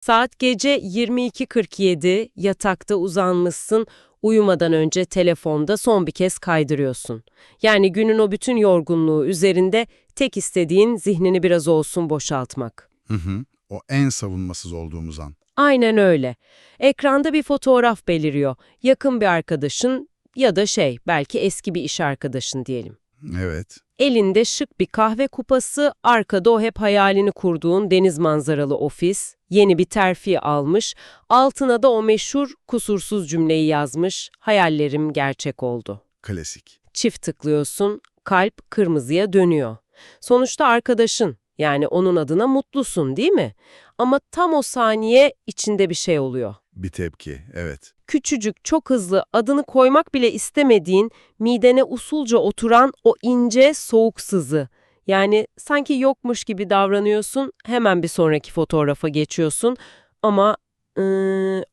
Saat gece 22:47, yatakta uzanmışsın, uyumadan önce telefonda son bir kez kaydırıyorsun. Yani günün o bütün yorgunluğu üzerinde tek istediğin zihnini biraz olsun boşaltmak. Hı hı. O en savunmasız olduğumuz an. Aynen öyle. Ekranda bir fotoğraf beliriyor. Yakın bir arkadaşın ya da belki eski bir iş arkadaşın diyelim. Evet. Elinde şık bir kahve kupası, arkada o hep hayalini kurduğun deniz manzaralı ofis, yeni bir terfi almış, altına da o meşhur kusursuz cümleyi yazmış, hayallerim gerçek oldu. Klasik. Çift tıklıyorsun, kalp kırmızıya dönüyor. Sonuçta arkadaşın, yani onun adına mutlusun değil mi? Ama tam o saniye içinde bir şey oluyor. Bir tepki. Evet. Küçücük, çok hızlı, adını koymak bile istemediğin, midene usulca oturan o ince, soğuk sızı. Yani sanki yokmuş gibi davranıyorsun, hemen bir sonraki fotoğrafa geçiyorsun ama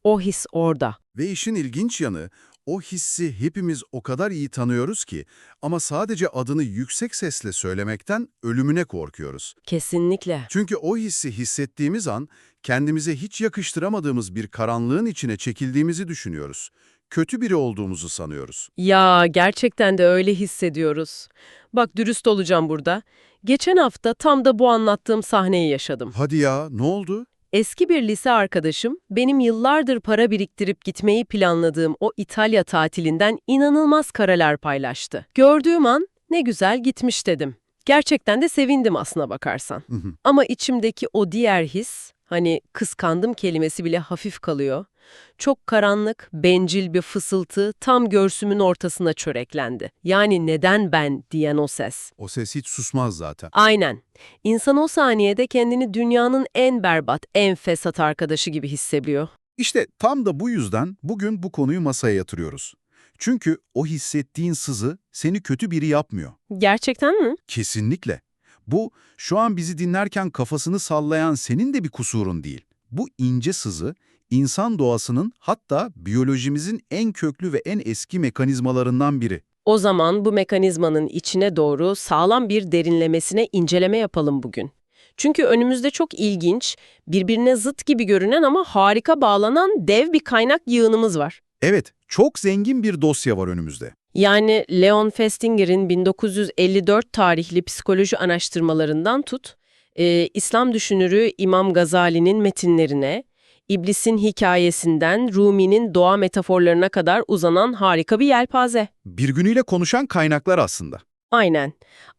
o his orada. Ve işin ilginç yanı, o hissi hepimiz o kadar iyi tanıyoruz ki ama sadece adını yüksek sesle söylemekten ölümüne korkuyoruz. Kesinlikle. Çünkü o hissi hissettiğimiz an kendimize hiç yakıştıramadığımız bir karanlığın içine çekildiğimizi düşünüyoruz. Kötü biri olduğumuzu sanıyoruz. Ya gerçekten de öyle hissediyoruz. Bak dürüst olacağım burada. Geçen hafta tam da bu anlattığım sahneyi yaşadım. Hadi ya, ne oldu? Eski bir lise arkadaşım, benim yıllardır para biriktirip gitmeyi planladığım o İtalya tatilinden inanılmaz kareler paylaştı. Gördüğüm an ne güzel gitmiş dedim. Gerçekten de sevindim aslına bakarsan. Hı hı. Ama içimdeki o diğer his, hani kıskandım kelimesi bile hafif kalıyor. Çok karanlık, bencil bir fısıltı tam göğsümün ortasına çöreklendi. Yani neden ben diyen o ses. O ses hiç susmaz zaten. Aynen. İnsan o saniyede kendini dünyanın en berbat, en fesat arkadaşı gibi hissediyor. İşte tam da bu yüzden bugün bu konuyu masaya yatırıyoruz. Çünkü o hissettiğin sızı seni kötü biri yapmıyor. Gerçekten mi? Kesinlikle. Bu, şu an bizi dinlerken kafasını sallayan senin de bir kusurun değil. Bu ince sızı, insan doğasının hatta biyolojimizin en köklü ve en eski mekanizmalarından biri. O zaman bu mekanizmanın içine doğru sağlam bir derinlemesine inceleme yapalım bugün. Çünkü önümüzde çok ilginç, birbirine zıt gibi görünen ama harika bağlanan dev bir kaynak yığınımız var. Evet, çok zengin bir dosya var önümüzde. Yani Leon Festinger'in 1954 tarihli psikoloji araştırmalarından tut, İslam düşünürü İmam Gazali'nin metinlerine, İblisin hikayesinden Rumi'nin doğa metaforlarına kadar uzanan harika bir yelpaze. Bir günüyle konuşan kaynaklar aslında. Aynen.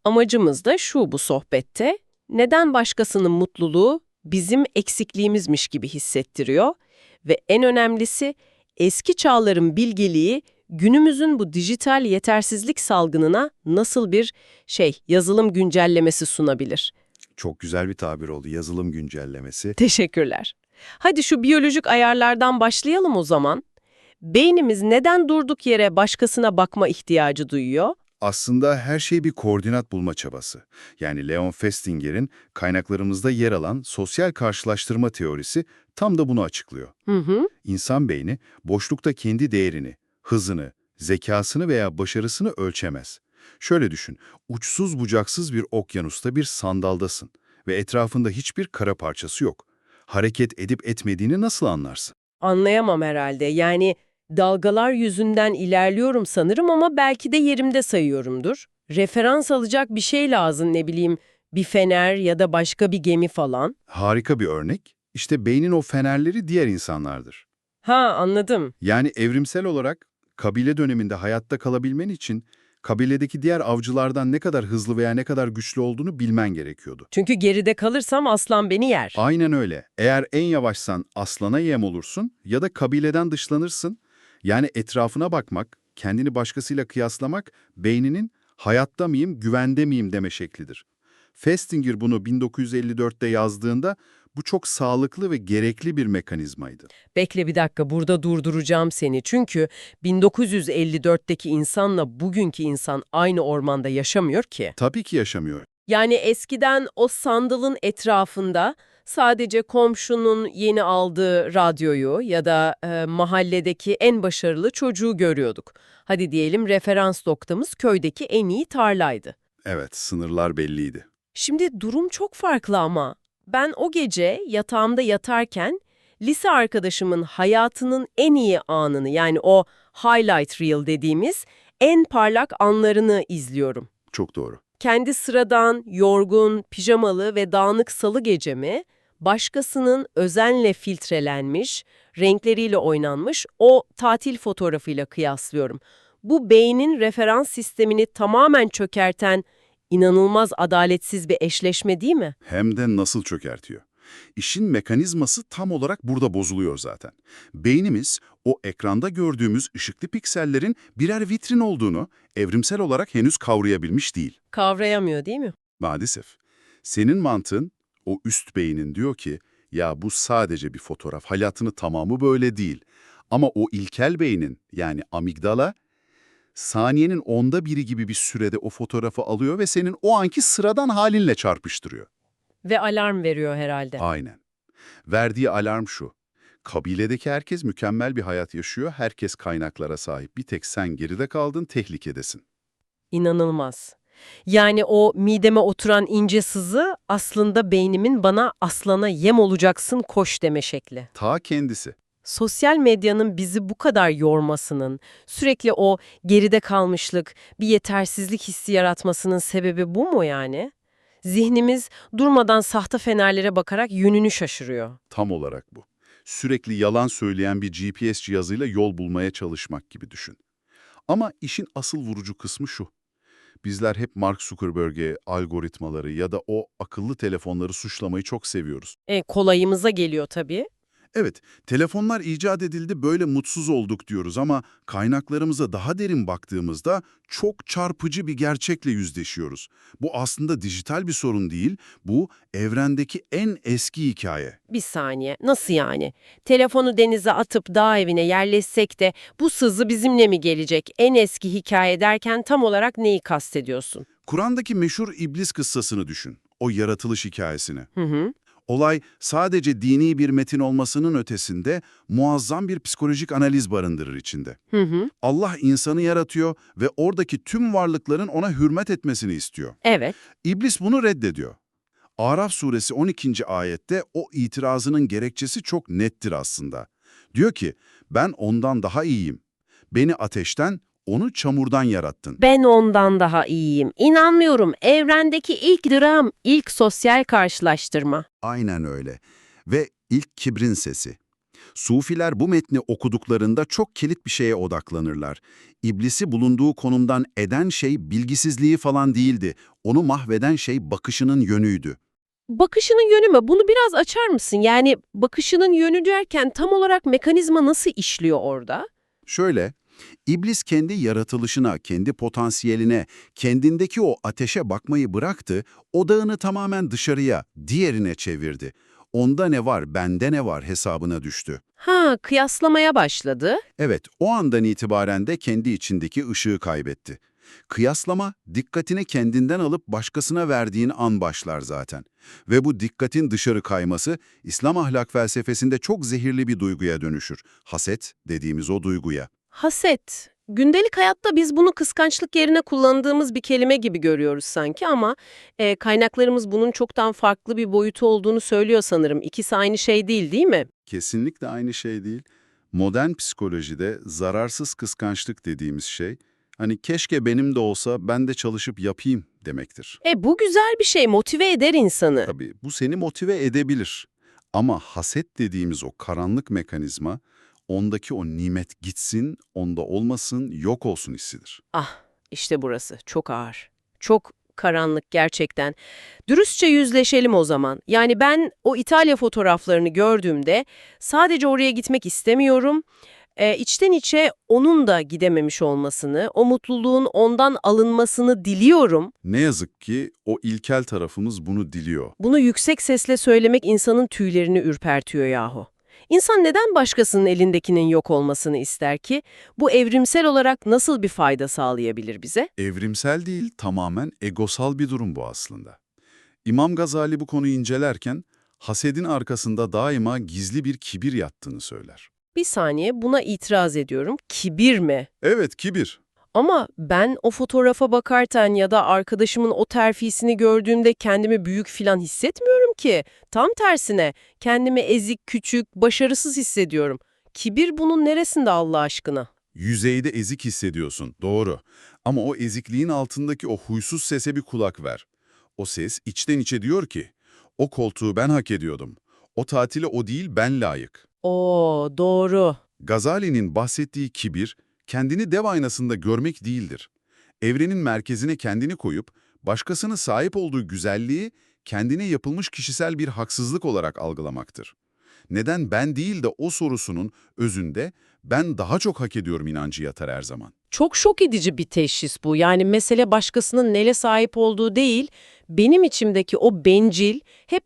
Amacımız da şu bu sohbette, neden başkasının mutluluğu bizim eksikliğimizmiş gibi hissettiriyor ve en önemlisi eski çağların bilgeliği günümüzün bu dijital yetersizlik salgınına nasıl bir yazılım güncellemesi sunabilir? Çok güzel bir tabir oldu, yazılım güncellemesi. Teşekkürler. Hadi şu biyolojik ayarlardan başlayalım o zaman. Beynimiz neden durduk yere başkasına bakma ihtiyacı duyuyor? Aslında her şey bir koordinat bulma çabası. Yani Leon Festinger'in kaynaklarımızda yer alan sosyal karşılaştırma teorisi tam da bunu açıklıyor. Hı hı. İnsan beyni boşlukta kendi değerini, hızını, zekasını veya başarısını ölçemez. Şöyle düşün, uçsuz bucaksız bir okyanusta bir sandaldasın ve etrafında hiçbir kara parçası yok. Hareket edip etmediğini nasıl anlarsın? Anlayamam herhalde. Yani dalgalar yüzünden ilerliyorum sanırım ama belki de yerimde sayıyorumdur. Referans alacak bir şey lazım, ne bileyim, bir fener ya da başka bir gemi falan. Harika bir örnek. İşte beynin o fenerleri diğer insanlardır. Ha, anladım. Yani evrimsel olarak kabile döneminde hayatta kalabilmen için kabiledeki diğer avcılardan ne kadar hızlı veya ne kadar güçlü olduğunu bilmen gerekiyordu. Çünkü geride kalırsam aslan beni yer. Aynen öyle. Eğer en yavaşsan aslana yem olursun ya da kabileden dışlanırsın. Yani etrafına bakmak, kendini başkasıyla kıyaslamak beyninin hayatta mıyım, güvende miyim deme şeklidir. Festinger bunu 1954'te yazdığında bu çok sağlıklı ve gerekli bir mekanizmaydı. Bekle bir dakika, burada durduracağım seni. Çünkü 1954'teki insanla bugünkü insan aynı ormanda yaşamıyor ki. Tabii ki yaşamıyor. Yani eskiden o sandalın etrafında sadece komşunun yeni aldığı radyoyu ya da mahalledeki en başarılı çocuğu görüyorduk. Hadi diyelim referans noktamız köydeki en iyi tarlaydı. Evet, sınırlar belliydi. Şimdi durum çok farklı ama. Ben o gece yatağımda yatarken lise arkadaşımın hayatının en iyi anını, yani o highlight reel dediğimiz en parlak anlarını izliyorum. Çok doğru. Kendi sıradan, yorgun, pijamalı ve dağınık salı gecemi, başkasının özenle filtrelenmiş, renkleriyle oynanmış o tatil fotoğrafıyla kıyaslıyorum. Bu beynin referans sistemini tamamen çökerten inanılmaz adaletsiz bir eşleşme değil mi? Hem de nasıl çökertiyor. İşin mekanizması tam olarak burada bozuluyor zaten. Beynimiz, o ekranda gördüğümüz ışıklı piksellerin birer vitrin olduğunu evrimsel olarak henüz kavrayabilmiş değil. Kavrayamıyor değil mi? Maalesef. Senin mantığın, o üst beynin diyor ki, ya bu sadece bir fotoğraf, hayatının tamamı böyle değil. Ama o ilkel beynin, yani amigdala, saniyenin 1/10 gibi bir sürede o fotoğrafı alıyor ve senin o anki sıradan halinle çarpıştırıyor. Ve alarm veriyor herhalde. Aynen. Verdiği alarm şu: kabiledeki herkes mükemmel bir hayat yaşıyor, herkes kaynaklara sahip. Bir tek sen geride kaldın, tehlikedesin. İnanılmaz. Yani o mideme oturan ince sızı aslında beynimin bana aslana yem olacaksın koş deme şekli. Ta kendisi. Sosyal medyanın bizi bu kadar yormasının, sürekli o geride kalmışlık, bir yetersizlik hissi yaratmasının sebebi bu mu yani? Zihnimiz durmadan sahte fenerlere bakarak yönünü şaşırıyor. Tam olarak bu. Sürekli yalan söyleyen bir GPS cihazıyla yol bulmaya çalışmak gibi düşün. Ama işin asıl vurucu kısmı şu: bizler hep Mark Zuckerberg'e, algoritmaları ya da o akıllı telefonları suçlamayı çok seviyoruz. Kolayımıza geliyor tabii. Evet, telefonlar icat edildi, böyle mutsuz olduk diyoruz ama kaynaklarımıza daha derin baktığımızda çok çarpıcı bir gerçekle yüzleşiyoruz. Bu aslında dijital bir sorun değil, bu evrendeki en eski hikaye. Bir saniye, nasıl yani? Telefonu denize atıp dağ evine yerleşsek de bu sızı bizimle mi gelecek? En eski hikaye derken tam olarak neyi kastediyorsun? Kur'an'daki meşhur iblis kıssasını düşün, o yaratılış hikayesini. Hı hı. Olay sadece dini bir metin olmasının ötesinde muazzam bir psikolojik analiz barındırır içinde. Hı hı. Allah insanı yaratıyor ve oradaki tüm varlıkların ona hürmet etmesini istiyor. Evet. İblis bunu reddediyor. Araf suresi 12. ayette o itirazının gerekçesi çok nettir aslında. Diyor ki, ben ondan daha iyiyim. Beni ateşten, onu çamurdan yarattın. Ben ondan daha iyiyim. İnanmıyorum. Evrendeki ilk dram, ilk sosyal karşılaştırma. Aynen öyle. Ve ilk kibrin sesi. Sufiler bu metni okuduklarında çok kilit bir şeye odaklanırlar. İblisi bulunduğu konumdan eden şey bilgisizliği falan değildi. Onu mahveden şey bakışının yönüydü. Bakışının yönü mü? Bunu biraz açar mısın? Yani bakışının yönü derken tam olarak mekanizma nasıl işliyor orada? Şöyle, İblis kendi yaratılışına, kendi potansiyeline, kendindeki o ateşe bakmayı bıraktı, odağını tamamen dışarıya, diğerine çevirdi. Onda ne var, bende ne var hesabına düştü. Ha, kıyaslamaya başladı. Evet, o andan itibaren de kendi içindeki ışığı kaybetti. Kıyaslama, dikkatini kendinden alıp başkasına verdiğin an başlar zaten. Ve bu dikkatin dışarı kayması, İslam ahlak felsefesinde çok zehirli bir duyguya dönüşür. Haset dediğimiz o duyguya. Haset. Gündelik hayatta biz bunu kıskançlık yerine kullandığımız bir kelime gibi görüyoruz sanki ama kaynaklarımız bunun çoktan farklı bir boyutu olduğunu söylüyor sanırım. İkisi aynı şey değil mi? Kesinlikle aynı şey değil. Modern psikolojide zararsız kıskançlık dediğimiz şey, hani keşke benim de olsa ben de çalışıp yapayım demektir. Bu güzel bir şey, motive eder insanı. Tabii bu seni motive edebilir. Ama haset dediğimiz o karanlık mekanizma, ondaki o nimet gitsin, onda olmasın, yok olsun hissidir. Ah, işte burası. Çok ağır. Çok karanlık gerçekten. Dürüstçe yüzleşelim o zaman. Yani ben o İtalya fotoğraflarını gördüğümde sadece oraya gitmek istemiyorum. İçten içe onun da gidememiş olmasını, o mutluluğun ondan alınmasını diliyorum. Ne yazık ki o ilkel tarafımız bunu diliyor. Bunu yüksek sesle söylemek insanın tüylerini ürpertiyor yahu. İnsan neden başkasının elindekinin yok olmasını ister ki? Bu evrimsel olarak nasıl bir fayda sağlayabilir bize? Evrimsel değil, tamamen egosal bir durum bu aslında. İmam Gazali bu konuyu incelerken, hasedin arkasında daima gizli bir kibir yattığını söyler. Bir saniye, buna itiraz ediyorum. Kibir mi? Evet, kibir. Ama ben o fotoğrafa bakarken ya da arkadaşımın o terfisini gördüğümde kendimi büyük filan hissetmiyorum ki. Tam tersine kendimi ezik, küçük, başarısız hissediyorum. Kibir bunun neresinde Allah aşkına? Yüzeyde ezik hissediyorsun, doğru. Ama o ezikliğin altındaki o huysuz sese bir kulak ver. O ses içten içe diyor ki, o koltuğu ben hak ediyordum. O tatile o değil ben layık. Oo, doğru. Gazali'nin bahsettiği kibir, kendini dev aynasında görmek değildir. Evrenin merkezine kendini koyup, başkasının sahip olduğu güzelliği kendine yapılmış kişisel bir haksızlık olarak algılamaktır. Neden ben değil de o sorusunun özünde ben daha çok hak ediyorum inancı yatar her zaman. Çok şok edici bir teşhis bu. Yani mesele başkasının nele sahip olduğu değil, benim içimdeki o bencil, hep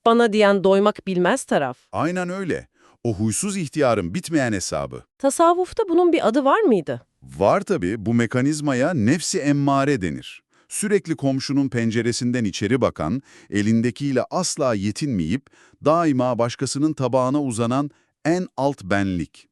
bana diyen doymak bilmez taraf. Aynen öyle. O huysuz ihtiyarın bitmeyen hesabı. Tasavvufta bunun bir adı var mıydı? Var tabii, bu mekanizmaya nefsi emmare denir. Sürekli komşunun penceresinden içeri bakan, elindekiyle asla yetinmeyip daima başkasının tabağına uzanan en alt benlik.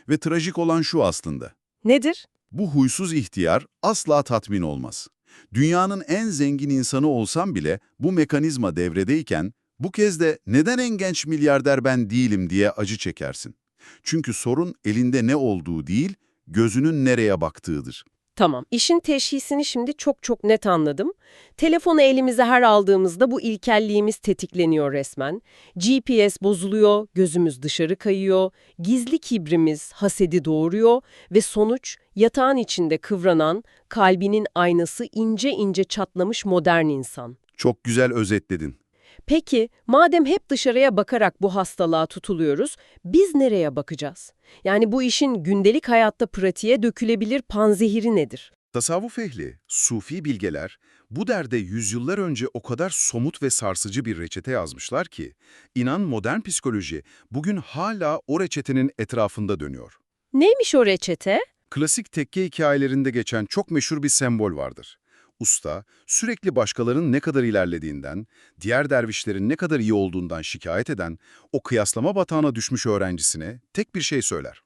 Ve trajik olan şu aslında. Nedir? Bu huysuz ihtiyar asla tatmin olmaz. Dünyanın en zengin insanı olsam bile bu mekanizma devredeyken bu kez de neden en genç milyarder ben değilim diye acı çekersin. Çünkü sorun elinde ne olduğu değil, gözünün nereye baktığıdır. Tamam, işin teşhisini şimdi çok net anladım. Telefonu elimize her aldığımızda bu ilkelliğimiz tetikleniyor resmen. GPS bozuluyor, gözümüz dışarı kayıyor, gizli kibrimiz hasedi doğuruyor ve sonuç yatağın içinde kıvranan, kalbinin aynası ince ince çatlamış modern insan. Çok güzel özetledin. Peki, madem hep dışarıya bakarak bu hastalığa tutuluyoruz, biz nereye bakacağız? Yani bu işin gündelik hayatta pratiğe dökülebilir panzehiri nedir? Tasavvuf ehli, sufi bilgeler bu derde yüzyıllar önce o kadar somut ve sarsıcı bir reçete yazmışlar ki, inan modern psikoloji bugün hala o reçetenin etrafında dönüyor. Neymiş o reçete? Klasik tekke hikayelerinde geçen çok meşhur bir sembol vardır. Usta, sürekli başkalarının ne kadar ilerlediğinden, diğer dervişlerin ne kadar iyi olduğundan şikayet eden, o kıyaslama batağına düşmüş öğrencisine tek bir şey söyler.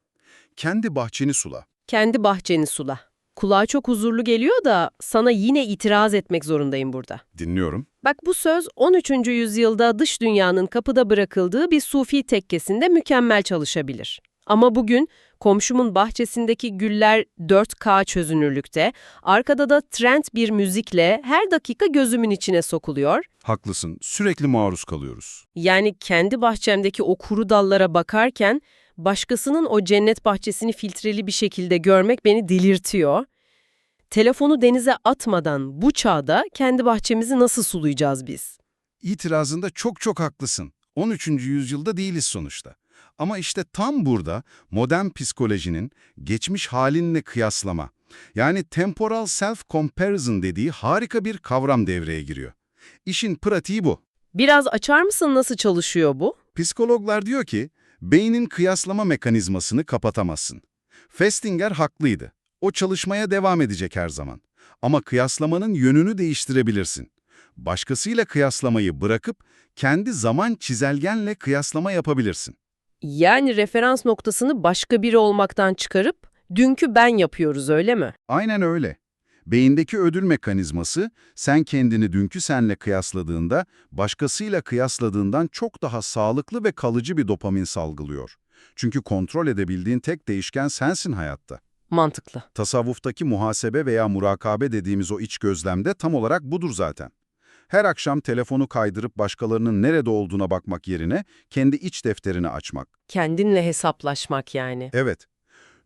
Kendi bahçeni sula. Kendi bahçeni sula. Kulağa çok huzurlu geliyor da sana yine itiraz etmek zorundayım burada. Dinliyorum. Bak bu söz 13. yüzyılda dış dünyanın kapıda bırakıldığı bir sufi tekkesinde mükemmel çalışabilir. Ama bugün komşumun bahçesindeki güller 4K çözünürlükte, arkada da trend bir müzikle her dakika gözümün içine sokuluyor. Haklısın, sürekli maruz kalıyoruz. Yani kendi bahçemdeki o kuru dallara bakarken başkasının o cennet bahçesini filtreli bir şekilde görmek beni delirtiyor. Telefonu denize atmadan bu çağda kendi bahçemizi nasıl sulayacağız biz? İtirazında çok haklısın. 13. yüzyılda değiliz sonuçta. Ama işte tam burada modern psikolojinin geçmiş halinle kıyaslama, yani temporal self-comparison dediği harika bir kavram devreye giriyor. İşin pratiği bu. Biraz açar mısın nasıl çalışıyor bu? Psikologlar diyor ki, beynin kıyaslama mekanizmasını kapatamazsın. Festinger haklıydı. O çalışmaya devam edecek her zaman. Ama kıyaslamanın yönünü değiştirebilirsin. Başkasıyla kıyaslamayı bırakıp kendi zaman çizelgenle kıyaslama yapabilirsin. Yani referans noktasını başka biri olmaktan çıkarıp dünkü ben yapıyoruz öyle mi? Aynen öyle. Beyindeki ödül mekanizması, sen kendini dünkü senle kıyasladığında, başkasıyla kıyasladığından çok daha sağlıklı ve kalıcı bir dopamin salgılıyor. Çünkü kontrol edebildiğin tek değişken sensin hayatta. Mantıklı. Tasavvuftaki muhasebe veya murakabe dediğimiz o iç gözlemde tam olarak budur zaten. Her akşam telefonu kaydırıp başkalarının nerede olduğuna bakmak yerine kendi iç defterini açmak. Kendinle hesaplaşmak yani. Evet,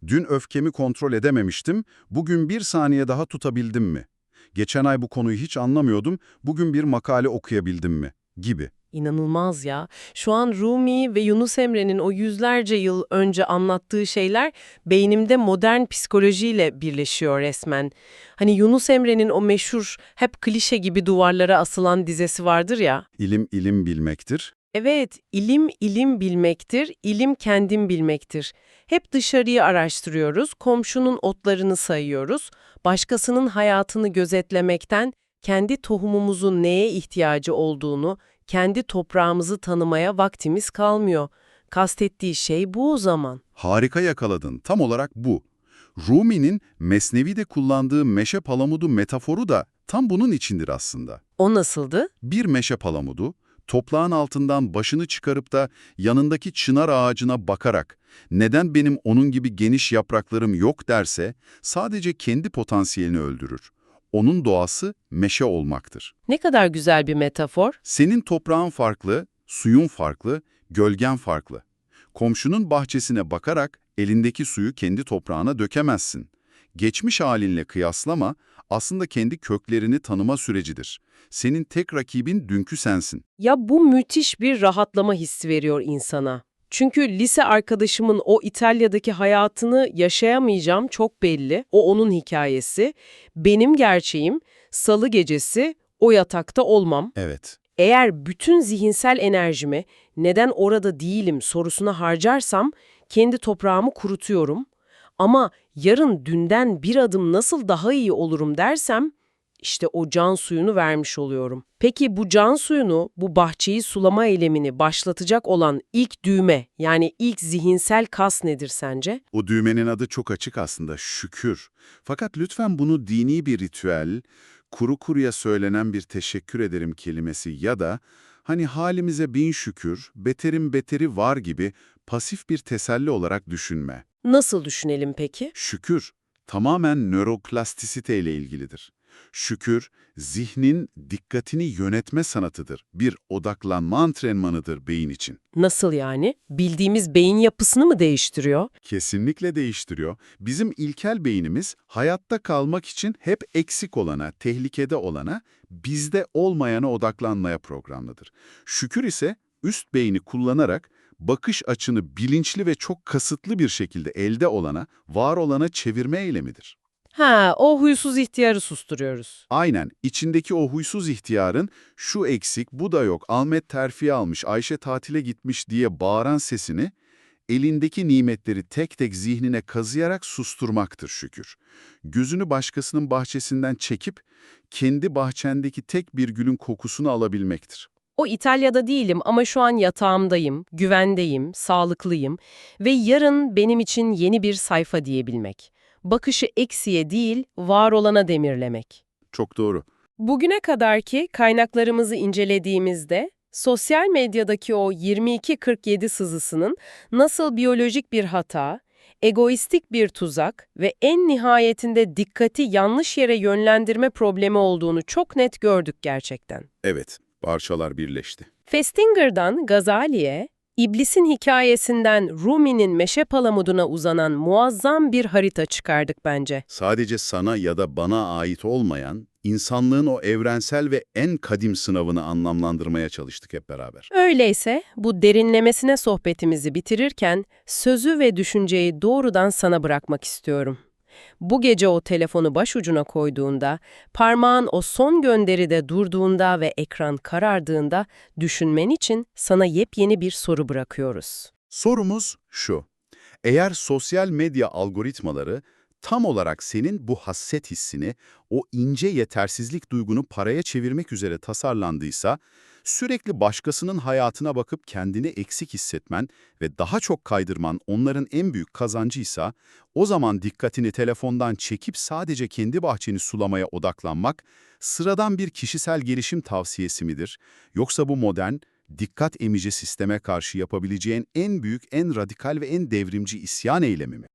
dün öfkemi kontrol edememiştim, bugün bir saniye daha tutabildim mi? Geçen ay bu konuyu hiç anlamıyordum, bugün bir makale okuyabildim mi? Gibi. İnanılmaz ya. Şu an Rumi ve Yunus Emre'nin o yüzlerce yıl önce anlattığı şeyler beynimde modern psikolojiyle birleşiyor resmen. Hani Yunus Emre'nin o meşhur hep klişe gibi duvarlara asılan dizesi vardır ya. İlim ilim bilmektir. Evet, ilim ilim bilmektir, ilim kendim bilmektir. Hep dışarıyı araştırıyoruz, komşunun otlarını sayıyoruz, başkasının hayatını gözetlemekten kendi tohumumuzun neye ihtiyacı olduğunu, kendi toprağımızı tanımaya vaktimiz kalmıyor. Kastettiği şey bu o zaman. Harika yakaladın, tam olarak bu. Rumi'nin Mesnevi'de kullandığı meşe palamudu metaforu da tam bunun içindir aslında. O nasıldı? Bir meşe palamudu, toprağın altından başını çıkarıp da yanındaki çınar ağacına bakarak neden benim onun gibi geniş yapraklarım yok derse sadece kendi potansiyelini öldürür. Onun doğası meşe olmaktır. Ne kadar güzel bir metafor. Senin toprağın farklı, suyun farklı, gölgen farklı. Komşunun bahçesine bakarak elindeki suyu kendi toprağına dökemezsin. Geçmiş halinle kıyaslama, aslında kendi köklerini tanıma sürecidir. Senin tek rakibin dünkü sensin. Ya bu müthiş bir rahatlama hissi veriyor insana. Çünkü lise arkadaşımın o İtalya'daki hayatını yaşayamayacağım çok belli. O onun hikayesi. Benim gerçeğim salı gecesi o yatakta olmam. Evet. Eğer bütün zihinsel enerjimi neden orada değilim sorusuna harcarsam kendi toprağımı kurutuyorum. Ama yarın dünden bir adım nasıl daha iyi olurum dersem işte o can suyunu vermiş oluyorum. Peki bu can suyunu, bu bahçeyi sulama eylemini başlatacak olan ilk düğme, yani ilk zihinsel kas nedir sence? O düğmenin adı çok açık aslında, şükür. Fakat lütfen bunu dini bir ritüel, kuru kuruya söylenen bir teşekkür ederim kelimesi ya da hani halimize bin şükür, beterin beteri var gibi pasif bir teselli olarak düşünme. Nasıl düşünelim peki? Şükür tamamen nöroplastisite ile ilgilidir. Şükür, zihnin dikkatini yönetme sanatıdır. Bir odaklanma antrenmanıdır beyin için. Nasıl yani? Bildiğimiz beyin yapısını mı değiştiriyor? Kesinlikle değiştiriyor. Bizim ilkel beynimiz hayatta kalmak için hep eksik olana, tehlikede olana, bizde olmayana odaklanmaya programlıdır. Şükür ise üst beyni kullanarak bakış açını bilinçli ve çok kasıtlı bir şekilde elde olana, var olana çevirme eylemidir. Ha, o huysuz ihtiyarı susturuyoruz. Aynen, içindeki o huysuz ihtiyarın şu eksik, bu da yok, Ahmet terfi almış, Ayşe tatile gitmiş diye bağıran sesini elindeki nimetleri tek tek zihnine kazıyarak susturmaktır şükür. Gözünü başkasının bahçesinden çekip kendi bahçendeki tek bir gülün kokusunu alabilmektir. O İtalya'da değilim ama şu an yatağımdayım, güvendeyim, sağlıklıyım ve yarın benim için yeni bir sayfa diyebilmek. Bakışı eksiye değil, var olana demirlemek. Çok doğru. Bugüne kadarki kaynaklarımızı incelediğimizde, sosyal medyadaki o 22-47 sızısının nasıl biyolojik bir hata, egoistik bir tuzak ve en nihayetinde dikkati yanlış yere yönlendirme problemi olduğunu çok net gördük gerçekten. Evet, parçalar birleşti. Festinger'dan Gazali'ye, İblisin hikayesinden Rumi'nin meşe palamuduna uzanan muazzam bir harita çıkardık bence. Sadece sana ya da bana ait olmayan, insanlığın o evrensel ve en kadim sınavını anlamlandırmaya çalıştık hep beraber. Öyleyse bu derinlemesine sohbetimizi bitirirken sözü ve düşünceyi doğrudan sana bırakmak istiyorum. Bu gece o telefonu başucuna koyduğunda, parmağın o son gönderide durduğunda ve ekran karardığında düşünmen için sana yepyeni bir soru bırakıyoruz. Sorumuz şu: eğer sosyal medya algoritmaları tam olarak senin bu hasset hissini, o ince yetersizlik duygunu paraya çevirmek üzere tasarlandıysa, sürekli başkasının hayatına bakıp kendini eksik hissetmen ve daha çok kaydırman onların en büyük kazancıysa, o zaman dikkatini telefondan çekip sadece kendi bahçeni sulamaya odaklanmak, sıradan bir kişisel gelişim tavsiyesi midir? Yoksa bu modern, dikkat emici sisteme karşı yapabileceğin en büyük, en radikal ve en devrimci isyan eylemi mi?